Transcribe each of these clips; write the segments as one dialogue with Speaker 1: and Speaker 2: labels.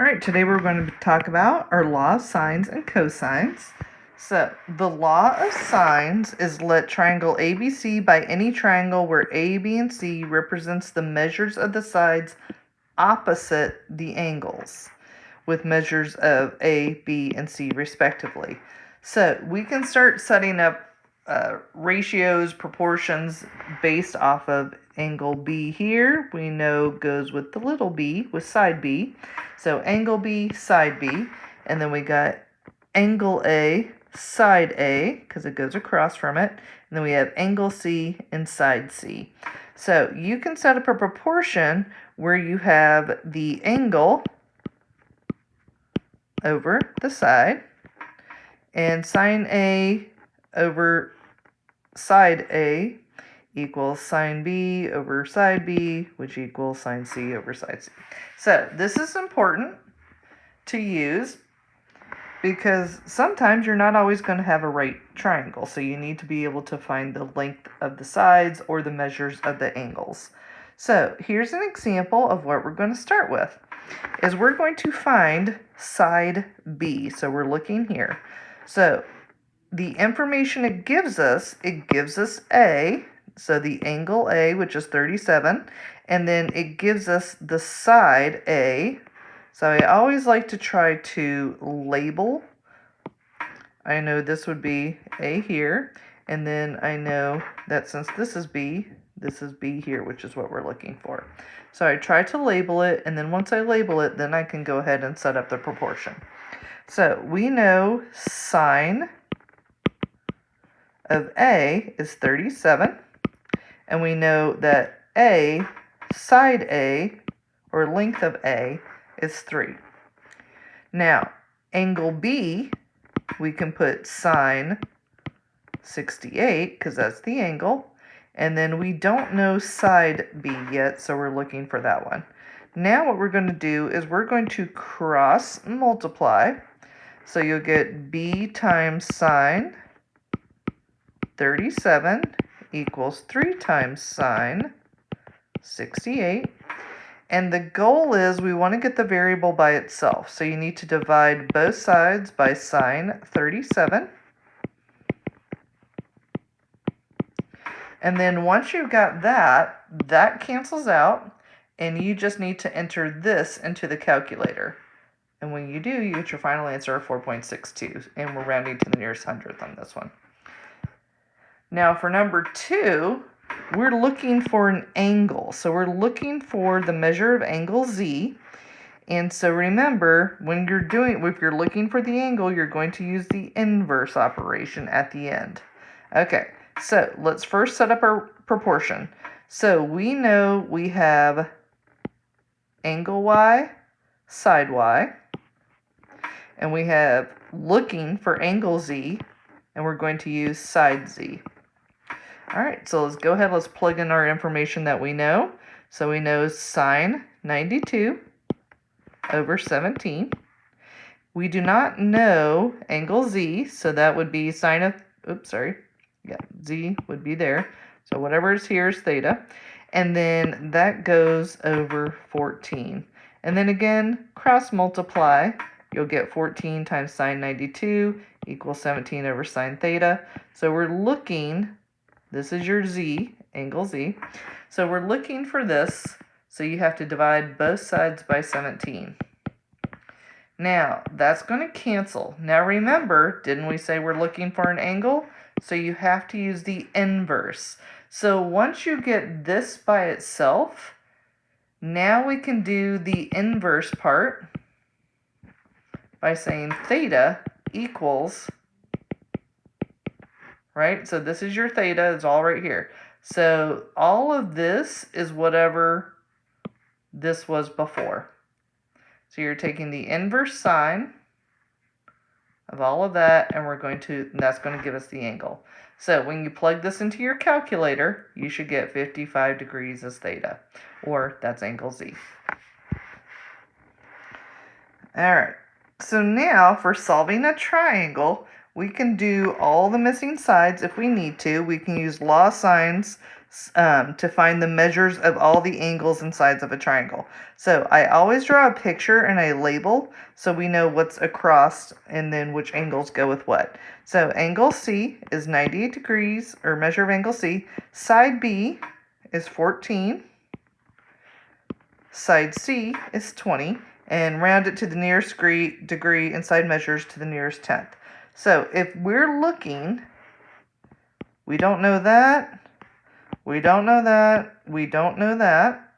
Speaker 1: All right, today we're going to talk about our law of sines and cosines. So, the law of sines is let triangle ABC by any triangle where A, B, and C represents the measures of the sides opposite the angles, with measures of A, B, and C respectively. So, we can start setting up ratios, proportions based off of angle B here. We know goes with the little b, with side B. So angle B, side B. And then we got angle A, side A, because it goes across from it. And then we have angle C and side C. So you can set up a proportion where you have the angle over the side and sine A over side A equals sine B over side B, which equals sine C over side C. So this is important to use because sometimes you're not always going to have a right triangle, so you need to be able to find the length of the sides or the measures of the angles. So here's an example of what we're going to start with. Is we're going to find side B. So we're looking here. So the information it gives us A, so the angle A, which is 37, and then it gives us the side A. So I always like to try to label. I know this would be A here, and then I know that since this is B here, which is what we're looking for. So I try to label it, and then once I label it, then I can go ahead and set up the proportion. So we know sine of A is 37, and we know that A, side A, or length of A, is 3. Now, angle B, we can put sine 68, because that's the angle, and then we don't know side B yet, so we're looking for that one. Now what we're going to do is we're going to cross multiply, so you'll get B times sine 37 equals 3 times sine 68. And the goal is we want to get the variable by itself. So you need to divide both sides by sine 37. And then once you've got that, that cancels out. And you just need to enter this into the calculator. And when you do, you get your final answer of 4.62. And we're rounding to the nearest hundredth on this one. Now for number 2, we're looking for an angle. So we're looking for the measure of angle Z. And so remember, if you're looking for the angle, you're going to use the inverse operation at the end. Okay, so let's first set up our proportion. So we know we have angle Y, side Y. And we have looking for angle Z, and we're going to use side Z. All right, so let's go ahead, let's plug in our information that we know. So we know sine 92 over 17. We do not know angle Z, so that would be sine of, Z would be there. So whatever is here is theta. And then that goes over 14. And then again, cross multiply, you'll get 14 times sine 92 equals 17 over sine theta. So we're looking, this is your Z, angle Z. So we're looking for this, so you have to divide both sides by 17. Now, that's going to cancel. Now remember, didn't we say we're looking for an angle? So you have to use the inverse. So once you get this by itself, now we can do the inverse part by saying theta equals, right? So this is your theta, it's all right here. So all of this is whatever this was before. So you're taking the inverse sine of all of that, and that's going to give us the angle. So when you plug this into your calculator, you should get 55 degrees as theta, or that's angle Z. All right, so now for solving a triangle, we can do all the missing sides if we need to. We can use law of sines, to find the measures of all the angles and sides of a triangle. So I always draw a picture and a label so we know what's across and then which angles go with what. So angle C is 98 degrees, or measure of angle C. Side B is 14. Side C is 20. And round it to the nearest degree and side measures to the nearest tenth. So if we're looking, we don't know that. We don't know that. We don't know that.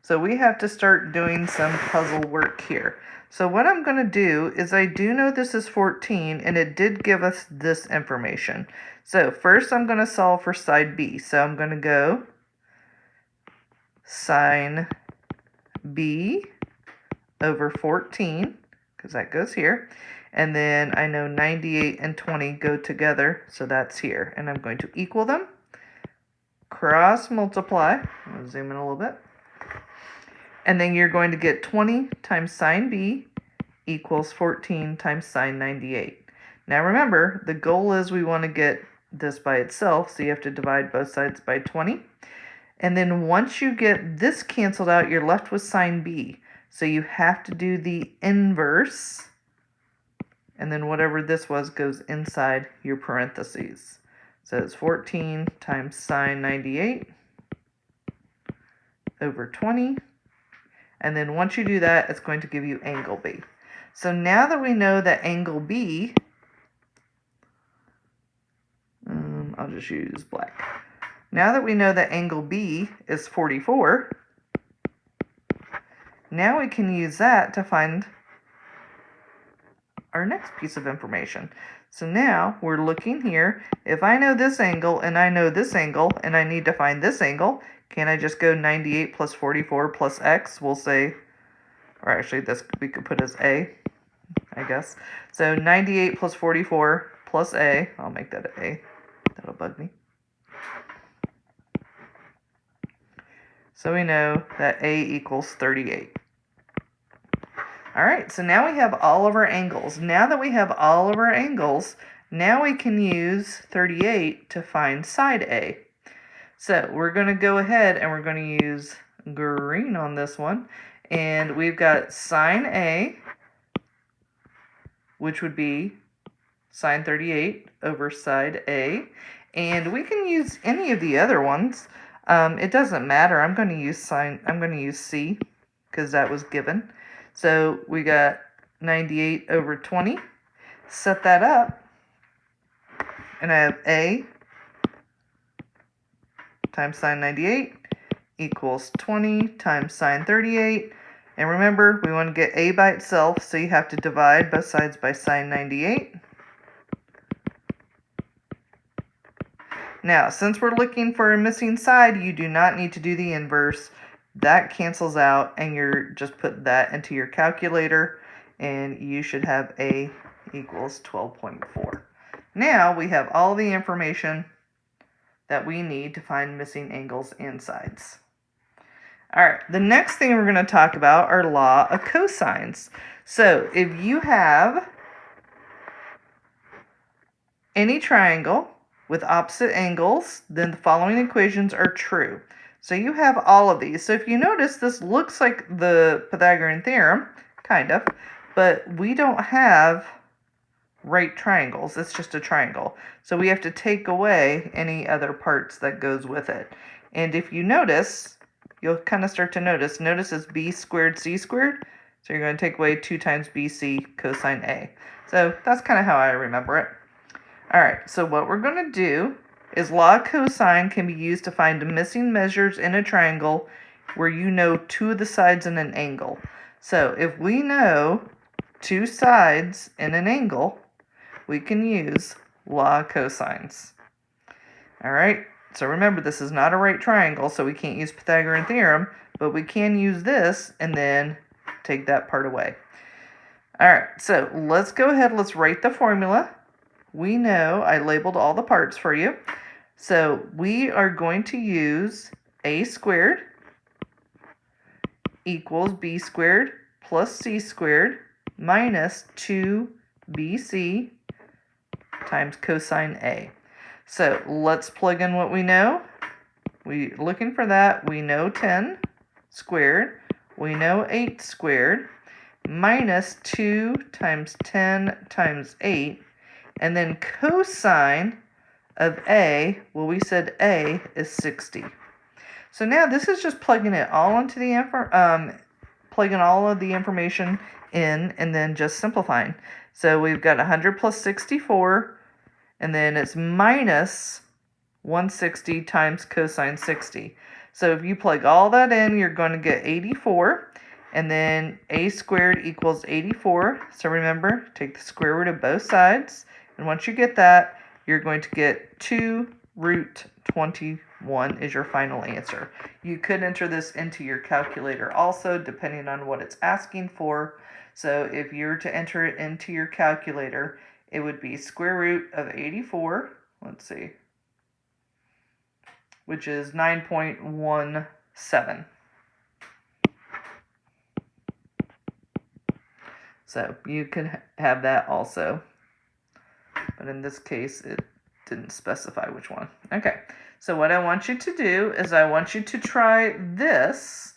Speaker 1: So we have to start doing some puzzle work here. So what I'm going to do is I do know this is 14 and it did give us this information. So first I'm going to solve for side B. So I'm going to go sine B over 14 because that goes here. And then I know 98 and 20 go together, so that's here. And I'm going to equal them. Cross multiply. I'm going to zoom in a little bit. And then you're going to get 20 times sine B equals 14 times sine 98. Now remember, the goal is we want to get this by itself, so you have to divide both sides by 20. And then once you get this canceled out, you're left with sine B. So you have to do the inverse. And then whatever this was goes inside your parentheses. So it's 14 times sine 98 over 20. And then once you do that, it's going to give you angle B. So now that we know that angle B, I'll just use black. Now that we know that angle B is 44, now we can use that to find our next piece of information. So now we're looking here. If I know this angle and I know this angle and I need to find this angle, can I just go 98 plus 44 plus x? We'll say, or actually this we could put as a, I guess. So 98 plus 44 plus a, I'll make that a, that'll bug me. So we know that a equals 38. All right, so now we have all of our angles. Now that we have all of our angles, now we can use 38 to find side A. So we're going to go ahead and we're going to use green on this one. And we've got sine A, which would be sine 38 over side A. And we can use any of the other ones. It doesn't matter. I'm going to use C because that was given. So we got 98 over 20. Set that up. And I have A times sine 98 equals 20 times sine 38. And remember, we want to get A by itself, so you have to divide both sides by sine 98. Now, since we're looking for a missing side, you do not need to do the inverse. That cancels out, and you're just put that into your calculator, and you should have A equals 12.4. Now we have all the information that we need to find missing angles and sides. All right, the next thing we're going to talk about are law of cosines. So if you have any triangle with opposite angles, then the following equations are true. So you have all of these. So if you notice, this looks like the Pythagorean theorem, kind of, but we don't have right triangles. It's just a triangle. So we have to take away any other parts that goes with it. And if you notice, you'll kind of start to notice it's b squared c squared. So you're going to take away 2 times bc cosine A. So that's kind of how I remember it. All right, so what we're going to do is law of cosine can be used to find missing measures in a triangle where you know 2 of the sides in an angle. So if we know 2 sides in an angle, we can use law of cosines. All right, so remember, this is not a right triangle, so we can't use Pythagorean theorem, but we can use this and then take that part away. All right, so let's go ahead, let's write the formula. We know I labeled all the parts for you. So we are going to use a squared equals b squared plus c squared minus 2bc times cosine A. So let's plug in what we know. we're looking for that. We know 10 squared. We know 8 squared. Minus 2 times 10 times 8. And then cosine of A, well, we said A is 60. So now this is just plugging it all into the plugging all of the information in and then just simplifying. So we've got 100 plus 64, and then it's minus 160 times cosine 60. So if you plug all that in, you're going to get 84, and then a squared equals 84. So remember, take the square root of both sides, and once you get that, you're going to get 2 root 21 is your final answer. You could enter this into your calculator also, depending on what it's asking for. So if you were to enter it into your calculator, it would be square root of 84, let's see, which is 9.17. So you could have that also, but in this case it didn't specify which one. Okay, so what I want you to do is I want you to try this,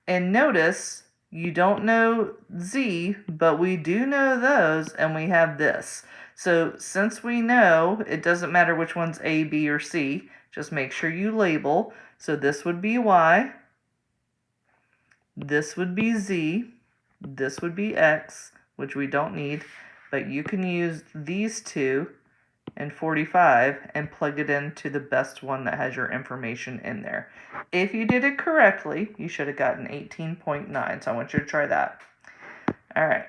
Speaker 1: and notice you don't know Z, but we do know those, and we have this. So since we know, it doesn't matter which one's A, B, or C, just make sure you label. So this would be Y, this would be Z, this would be X, which we don't need, but you can use these two and 45 and plug it into the best one that has your information in there. If you did it correctly, you should have gotten 18.9, so I want you to try that. All right.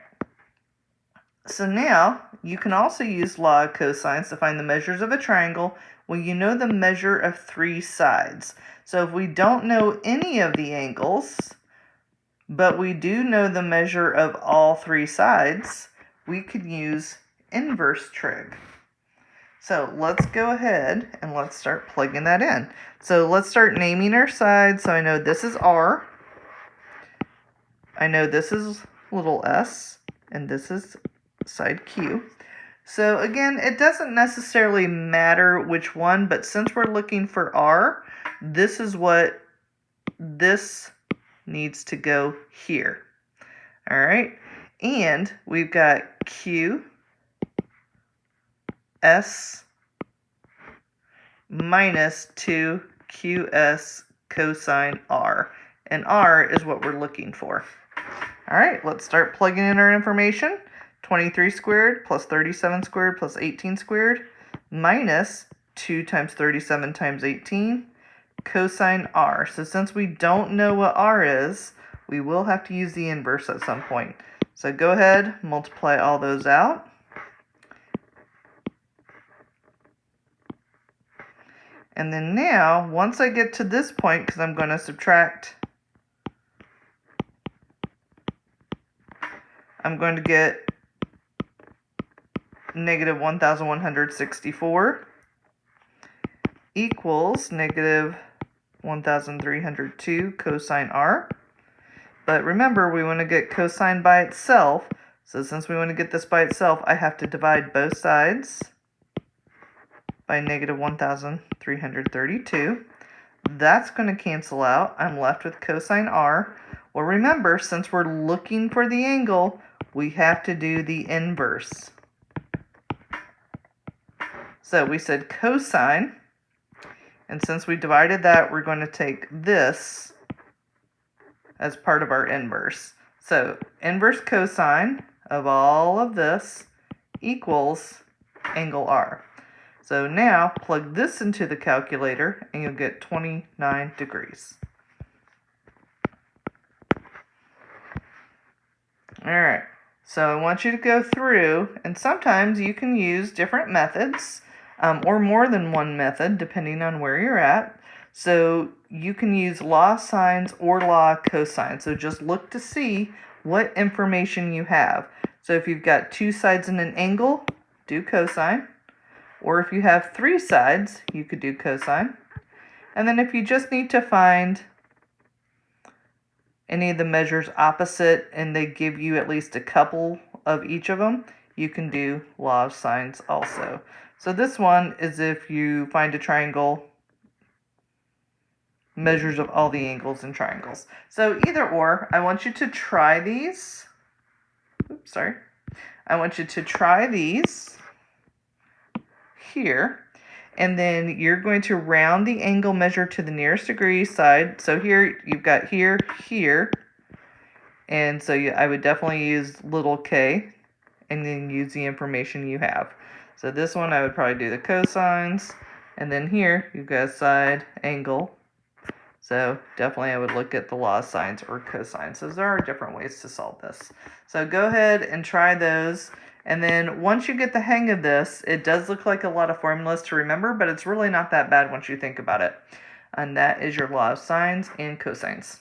Speaker 1: So now, you can also use law of cosines to find the measures of a triangle when you know the measure of 3 sides. So if we don't know any of the angles, but we do know the measure of all 3 sides, we could use inverse trig. So let's go ahead and let's start plugging that in. So let's start naming our sides. So I know this is R. I know this is little s, and this is side Q. So again, it doesn't necessarily matter which one, but since we're looking for R, this is what this needs to go here. All right, and we've got Q, S minus 2QS cosine R. And R is what we're looking for. All right, let's start plugging in our information. 23 squared plus 37 squared plus 18 squared minus 2 times 37 times 18 cosine R. So since we don't know what R is, we will have to use the inverse at some point. So go ahead, multiply all those out. And then now, once I get to this point, because I'm going to subtract, I'm going to get negative 1,164 equals negative 1,302 cosine R. But remember, we want to get cosine by itself. So since we want to get this by itself, I have to divide both sides by negative 1,332. That's going to cancel out. I'm left with cosine R. Well, remember, since we're looking for the angle, we have to do the inverse. So we said cosine, and since we divided that, we're going to take this as part of our inverse. So inverse cosine of all of this equals angle R. So now plug this into the calculator and you'll get 29 degrees. All right, so I want you to go through, and sometimes you can use different methods or more than one method depending on where you're at. So you can use law of sines or law of cosines. So just look to see what information you have. So if you've got 2 sides in an angle, do cosine. Or if you have 3 sides, you could do cosine. And then if you just need to find any of the measures opposite and they give you at least a couple of each of them, you can do law of sines also. So this one is if you find a triangle measures of all the angles and triangles. So either or, I want you to try these. Oops, sorry. I want you to try these here. And then you're going to round the angle measure to the nearest degree side. So here, you've got here, here. And so I would definitely use little k and then use the information you have. So this one, I would probably do the cosines. And then here, you've got a side angle. So definitely I would look at the law of sines or cosines. So there are different ways to solve this. So go ahead and try those. And then once you get the hang of this, it does look like a lot of formulas to remember, but it's really not that bad once you think about it. And that is your law of sines and cosines.